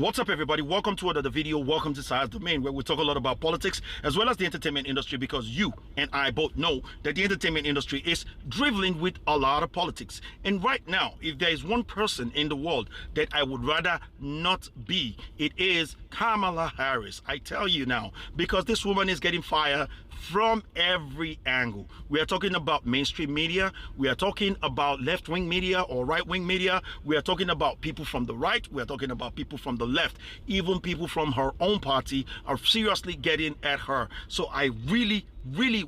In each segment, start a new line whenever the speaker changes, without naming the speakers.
What's up, everybody? Welcome to another video. Welcome to Science Domain, where we talk a lot about politics as well as the entertainment industry, because you and I both know that the entertainment industry is dribbling with a lot of politics. And right now, if there is one person in the world that I would rather not be, it is Kamala Harris. I tell you now, because this woman is getting fire from every angle. We are talking about mainstream media, we are talking about left-wing media or right-wing media, we are talking about people from the right, we are talking about people from the left, even people from her own party are seriously getting at her. So I really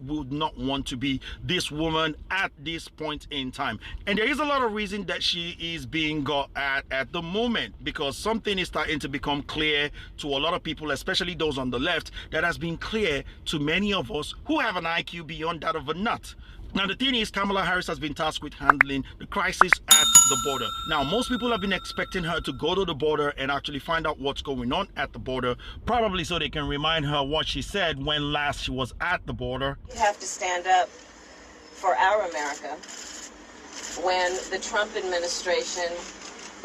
would not want to be this woman at this point in time. And there is a lot of reason that she is being got at the moment, because something is starting to become clear to a lot of people, especially those on the left, that has been clear to many of us who have an IQ beyond that of a nut. Now, the thing is, Kamala Harris has been tasked with handling the crisis at the border. Now, most people have been expecting her to go to the border and actually find out what's going on at the border, probably so they can remind her what she said when last she was at the border.
We have to stand up for our America when the Trump administration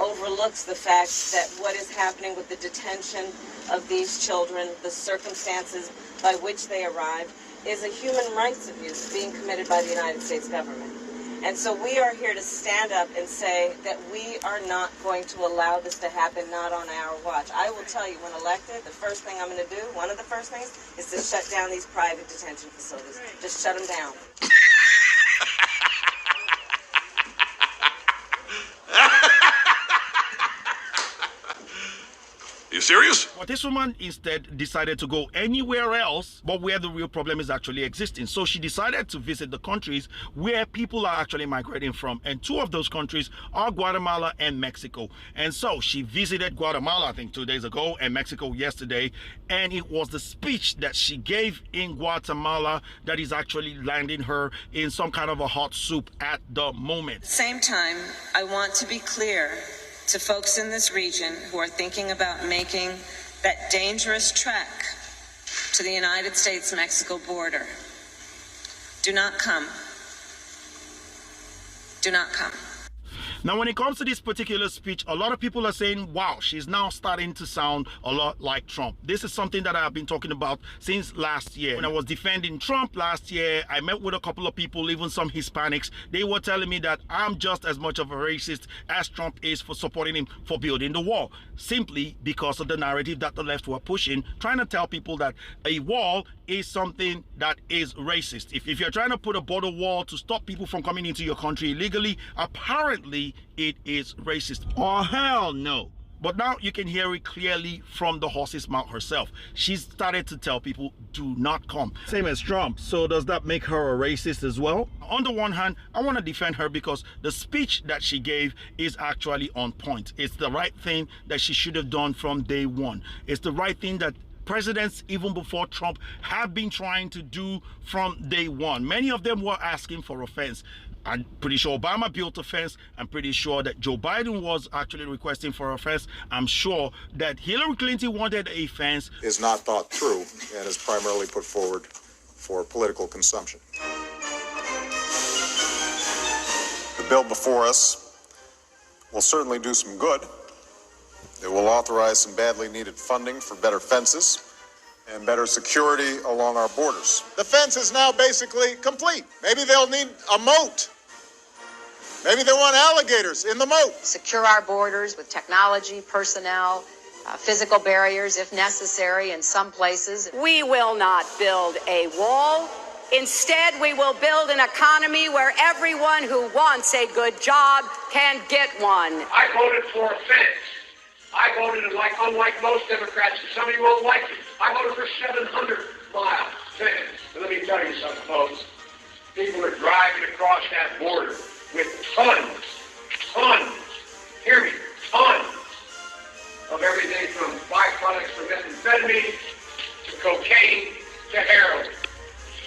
overlooks the fact that what is happening with the detention of these children, the circumstances by which they arrived, is a human rights abuse being committed by the United States government. And so we are here to stand up and say that we are not going to allow this to happen, not on our watch. I will tell you, when elected, the first thing I'm going to do, one of the first things, is to shut down these private detention facilities. Just shut them down.
You serious?
But this woman instead decided to go anywhere else, but where the real problem is actually existing. So she decided to visit the countries where people are actually migrating from. And two of those countries are Guatemala and Mexico. And so she visited Guatemala, I think 2 days ago, and Mexico yesterday. And it was the speech that she gave in Guatemala that is actually landing her in some kind of a hot soup at the moment.
At the same time, I want to be clear to folks in this region who are thinking about making that dangerous trek to the United States-Mexico border. Do not come. Do not come.
Now, when it comes to this particular speech, a lot of people are saying, wow, she's now starting to sound a lot like Trump. This is something that I have been talking about since last year. When I was defending Trump last year, I met with a couple of people, even some Hispanics. They were telling me that I'm just as much of a racist as Trump is for supporting him for building the wall, simply because of the narrative that the left were pushing, trying to tell people that a wall is something that is racist. If you're trying to put a border wall to stop people from coming into your country illegally, apparently it is racist. Oh, hell no. But now you can hear it clearly from the horse's mouth herself. She's started to tell people, do not come. Same as Trump. So does that make her a racist as well? On the one hand, I want to defend her because the speech that she gave is actually on point. It's the right thing that she should have done from day one. It's the right thing that presidents, even before Trump, have been trying to do from day one. Many of them were asking for a fence. I'm pretty sure Obama built a fence. I'm pretty sure that Joe Biden was actually requesting for a fence. I'm sure that Hillary Clinton wanted a fence.
Is not thought through and is primarily put forward for political consumption. The bill before us will certainly do some good. It will authorize some badly needed funding for better fences and better security along our borders. The fence is now basically complete. Maybe they'll need a moat. Maybe they want alligators in the moat.
Secure our borders with technology, personnel, physical barriers if necessary in some places.
We will not build a wall. Instead, we will build an economy where everyone who wants a good job can get one.
I voted for a fence. I voted, unlike most Democrats, and some of you won't like it, I voted for 700-mile fence. And let me tell you something, folks. People are driving across that border with tons, hear me, tons of everything from byproducts from methamphetamine to cocaine to heroin.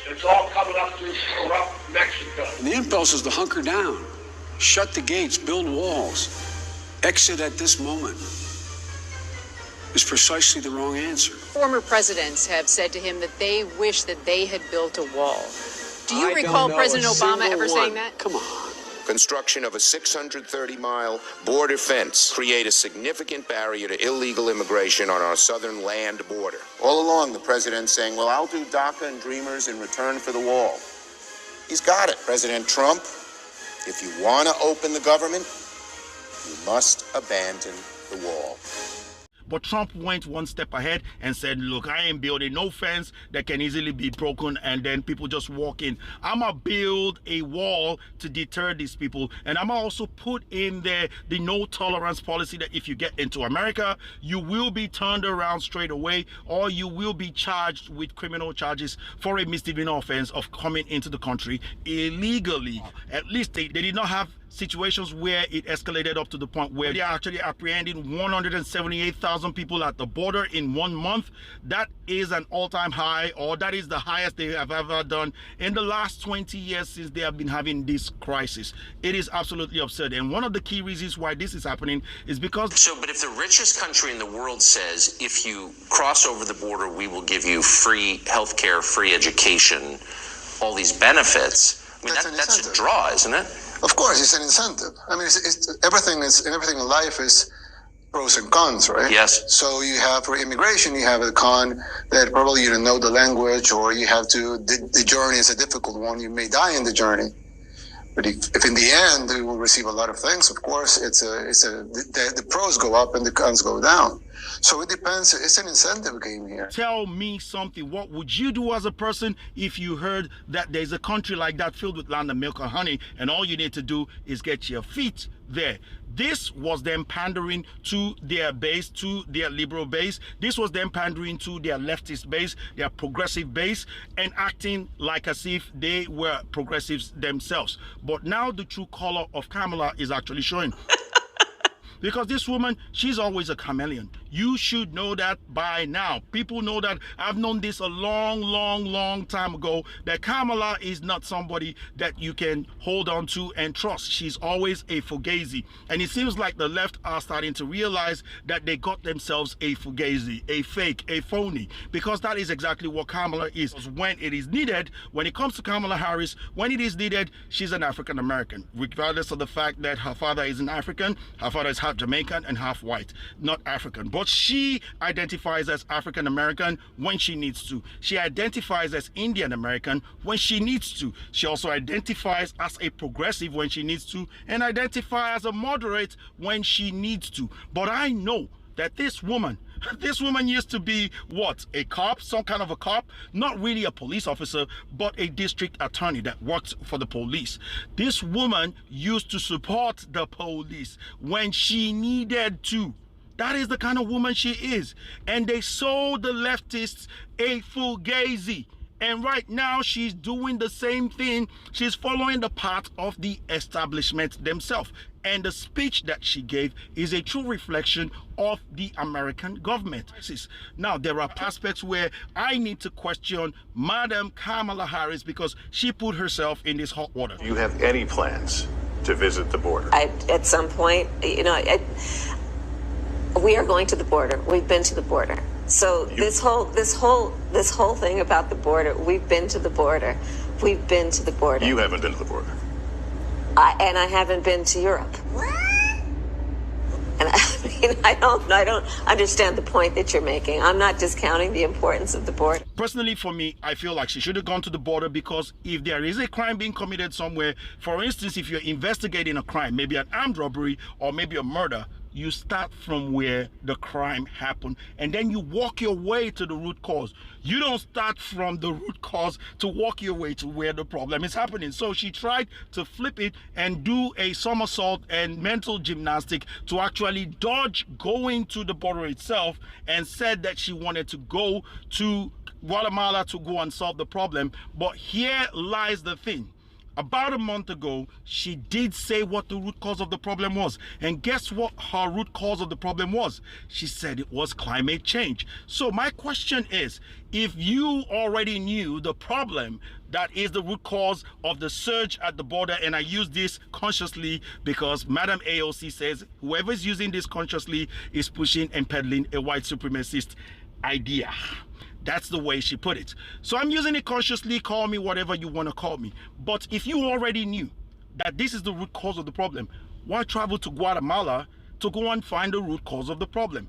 It's all coming up through corrupt Mexico.
And the impulse is to hunker down, shut the gates, build walls, exit at this moment. Is precisely the wrong answer.
Former presidents have said to him that they wish that they had built a wall. Do you recall President Obama ever saying that?
Come on.
construction of a 630-mile border fence create a significant barrier to illegal immigration on our southern land border. All along, the president's saying, well, I'll do DACA and Dreamers in return for the wall. He's got it, President Trump. If you want to open the government, you must abandon the wall.
But Trump went one step ahead and said, look, I ain't building no fence that can easily be broken and then people just walk in. I'm going to build a wall to deter these people. And I'm going to also put in there the no tolerance policy that if you get into America, you will be turned around straight away or you will be charged with criminal charges for a misdemeanor offense of coming into the country illegally. At least they did not have situations where it escalated up to the point where they're actually apprehending 178,000 people at the border in 1 month. That is an all-time high, or that is the highest they have ever done in the last 20 years since they have been having this crisis. It is absolutely absurd. And one of the key reasons why this is happening is because...
But if the richest country in the world says, if you cross over the border, we will give you free healthcare, free education, all these benefits, I mean, that's a draw, isn't it?
Of course, it's an incentive. I mean, everything in life is pros and cons, right?
Yes.
So you have, for immigration, you have a con that probably you don't know the language, or you have to, the journey is a difficult one. You may die in the journey. But if in the end you will receive a lot of things, of course, the pros go up and the cons go down. So it depends. It's an incentive game here.
Tell me something. What would you do as a person if you heard that there's a country like that filled with land and milk and honey, and all you need to do is get your feet there? This was them pandering to their base, to their liberal base. This was them pandering to their leftist base, their progressive base, and acting like as if they were progressives themselves. But now the true color of Kamala is actually showing. Because this woman, she's always a chameleon. You should know that by now. People know that. I've known this a long time ago, that Kamala is not somebody that you can hold on to and trust. She's always a fugazi. And it seems like the left are starting to realize that they got themselves a fugazi, a fake, a phony, because that is exactly what Kamala is. When it is needed, when it comes to Kamala Harris, when it is needed, she's an African American, regardless of the fact that her father isn't African, her father is half Jamaican and half white, not African. But she identifies as African American when she needs to. She identifies as Indian American when she needs to. She also identifies as a progressive when she needs to, and identifies as a moderate when she needs to. But I know that this woman used to be what? A cop, some kind of a cop, not really a police officer, but a district attorney that worked for the police. This woman used to support the police when she needed to. That is the kind of woman she is. And they sold the leftists a fugazi. And right now she's doing the same thing. She's following the path of the establishment themselves. And the speech that she gave is a true reflection of the American government. Now, there are aspects where I need to question Madam Kamala Harris because she put herself in this hot water.
Do you have any plans to visit the border?
At some point, we are going to the border. We've been to the border. So this whole thing about the border, we've been to the border. We've been to the border.
You haven't been to the border.
And I haven't been to Europe. And I don't understand the point that you're making. I'm not discounting the importance of the border.
Personally, for me, I feel like she should have gone to the border, because if there is a crime being committed somewhere, for instance, if you're investigating a crime, maybe an armed robbery or maybe a murder, you start from where the crime happened and then you walk your way to the root cause. You don't start from the root cause to walk your way to where the problem is happening. So she tried to flip it and do a somersault and mental gymnastic to actually dodge going to the border itself, and said that she wanted to go to Guatemala to go and solve the problem. But here lies the thing. About a month ago, she did say what the root cause of the problem was. And guess what her root cause of the problem was? She said it was climate change. So my question is, if you already knew the problem that is the root cause of the surge at the border, and I use this consciously because Madam AOC says whoever's using this consciously is pushing and peddling a white supremacist idea. That's the way she put it. So I'm using it consciously. Call me whatever you want to call me. But if you already knew that this is the root cause of the problem. Why travel to Guatemala to go and find the root cause of the problem?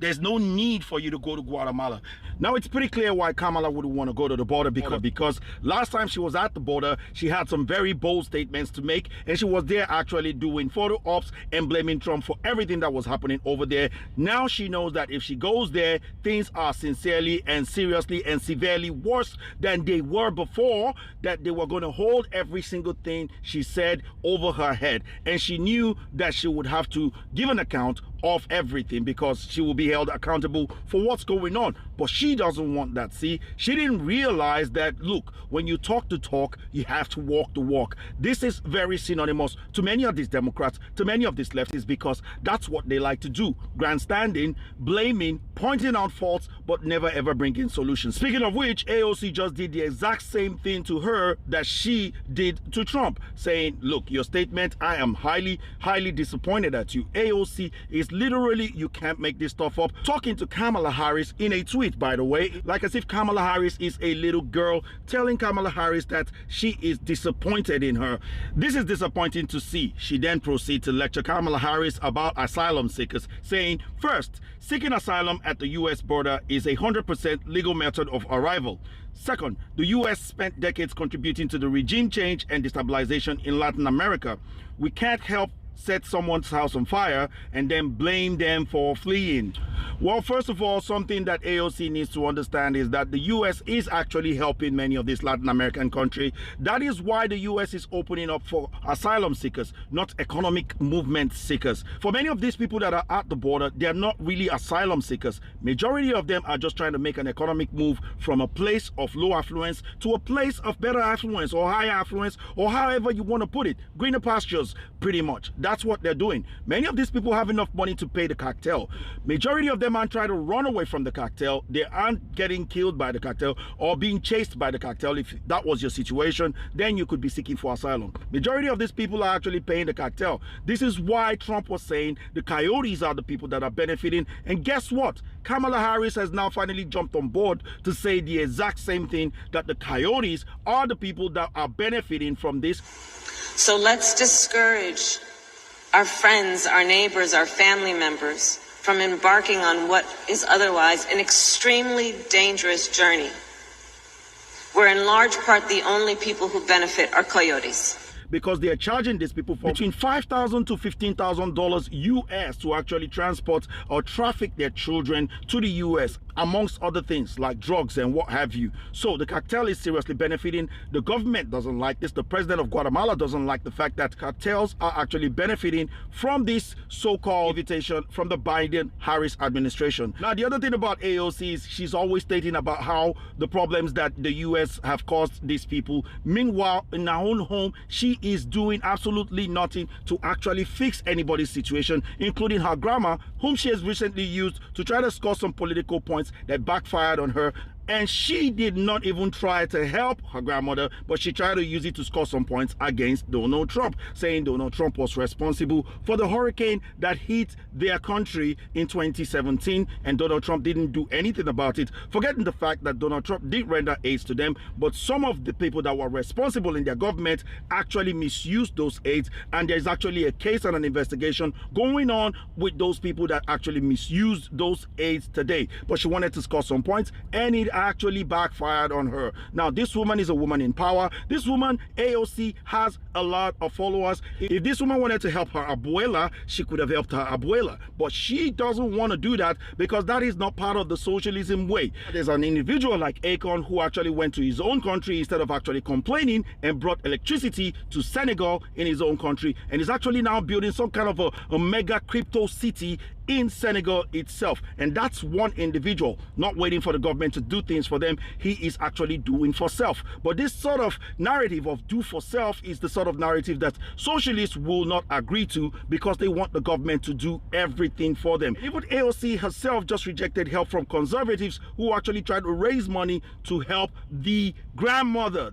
There's no need for you to go to Guatemala. Now, it's pretty clear why Kamala would want to go to the border because last time she was at the border, she had some very bold statements to make, and she was there actually doing photo ops and blaming Trump for everything that was happening over there. Now she knows that if she goes there, things are sincerely and seriously and severely worse than they were before, that they were going to hold every single thing she said over her head. And she knew that she would have to give an account of everything because she will be held accountable for what's going on. But she doesn't want that. See, she didn't realize that, look, when you talk the talk, you have to walk the walk. This is very synonymous to many of these Democrats, to many of these leftists, because that's what they like to do. Grandstanding, blaming, pointing out faults, but never ever bringing solutions. Speaking of which, AOC just did the exact same thing to her that she did to Trump, saying, look, your statement, I am highly, highly disappointed at you. AOC is literally, you can't make this stuff up, talking to Kamala Harris in a tweet, by the way, like as if Kamala Harris is a little girl, telling Kamala Harris that she is disappointed in her. This is disappointing to see. She then proceeds to lecture Kamala Harris about asylum seekers, saying, first, seeking asylum at the U.S. border is a 100% legal method of arrival. Second, the U.S. spent decades contributing to the regime change and destabilization in Latin America. We can't help set someone's house on fire and then blame them for fleeing. Well, first of all, something that AOC needs to understand is that the U.S. is actually helping many of these Latin American countries. That is why the U.S. is opening up for asylum seekers, not economic movement seekers. For many of these people that are at the border, they are not really asylum seekers. Majority of them are just trying to make an economic move from a place of low affluence to a place of better affluence or high affluence, or however you want to put it. Greener pastures, pretty much. That's what they're doing. Many of these people have enough money to pay the cartel. Majority of them aren't trying to run away from the cartel. They aren't getting killed by the cartel or being chased by the cartel. If that was your situation, then you could be seeking for asylum. Majority of these people are actually paying the cartel. This is why Trump was saying the coyotes are the people that are benefiting. And guess what? Kamala Harris has now finally jumped on board to say the exact same thing, that the coyotes are the people that are benefiting from this.
So let's discourage our friends, our neighbors, our family members from embarking on what is otherwise an extremely dangerous journey, where in large part the only people who benefit are coyotes.
Because they are charging these people for between $5,000 to $15,000 US to actually transport or traffic their children to the US, amongst other things like drugs and what have you. So the cartel is seriously benefiting. The government doesn't like this. The president of Guatemala doesn't like the fact that cartels are actually benefiting from this so-called invitation from the Biden-Harris administration. Now, the other thing about AOC is she's always stating about how the problems that the US have caused these people. Meanwhile, in her own home, she is doing absolutely nothing to actually fix anybody's situation, including her grandma, whom she has recently used to try to score some political points that backfired on her. And she did not even try to help her grandmother, but she tried to use it to score some points against Donald Trump, saying Donald Trump was responsible for the hurricane that hit their country in 2017, and Donald Trump didn't do anything about it, forgetting the fact that Donald Trump did render aids to them, but some of the people that were responsible in their government actually misused those aids, and there's actually a case and an investigation going on with those people that actually misused those aids today. But she wanted to score some points, and it actually backfired on her. Now, this woman is a woman in power. This woman, AOC, has a lot of followers. If this woman wanted to help her abuela, she could have helped her abuela, but she doesn't want to do that because that is not part of the socialism way. There's an individual like Akon who actually went to his own country instead of actually complaining and brought electricity to Senegal in his own country, and is actually now building some kind of a mega crypto city in Senegal itself. And that's one individual, not waiting for the government to do things for them. He is actually doing for self. But this sort of narrative of do for self is the sort of narrative that socialists will not agree to, because they want the government to do everything for them. Even AOC herself just rejected help from conservatives who actually tried to raise money to help the grandmother.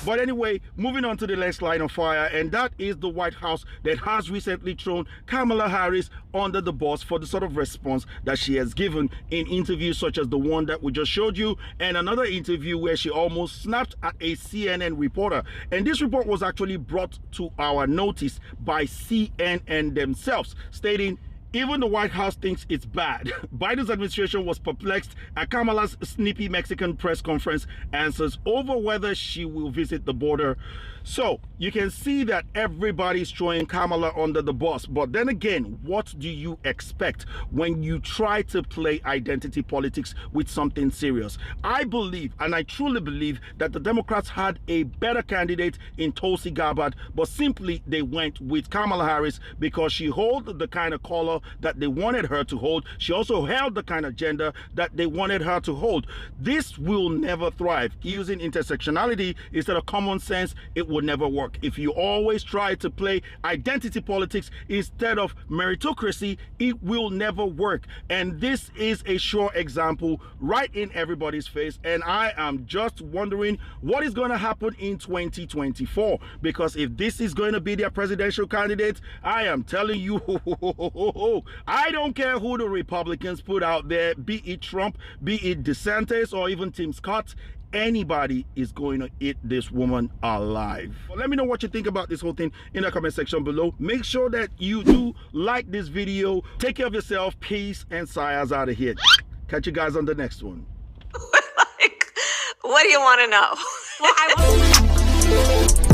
But anyway, moving on to the next line of fire, and that is the White House that has recently thrown Kamala Harris under the bus for the sort of response that she has given in interviews such as the one that we just showed you, and another interview where she almost snapped at a CNN reporter. And this report was actually brought to our notice by CNN themselves, stating, even the White House thinks it's bad. Biden's administration was perplexed at Kamala's snippy Mexican press conference answers over whether she will visit the border. So you can see that everybody's throwing Kamala under the bus. But then again, what do you expect when you try to play identity politics with something serious? I believe, and I truly believe, that the Democrats had a better candidate in Tulsi Gabbard, but simply they went with Kamala Harris because she held the kind of color that they wanted her to hold. She also held the kind of gender that they wanted her to hold. This will never thrive. Using intersectionality instead of common sense, it will never work. If you always try to play identity politics instead of meritocracy, it will never work. And this is a sure example right in everybody's face. And I am just wondering what is going to happen in 2024, because if this is going to be their presidential candidate, I am telling you, I don't care who the Republicans put out there, be it Trump, be it DeSantis, or even Tim Scott. Anybody is going to eat this woman alive. Well, let me know what you think about this whole thing in the comment section below. Make sure that you do like this video. Take care of yourself. Peace and sires out of here. Catch you guys on the next one.
What do you want to know?
Well, I want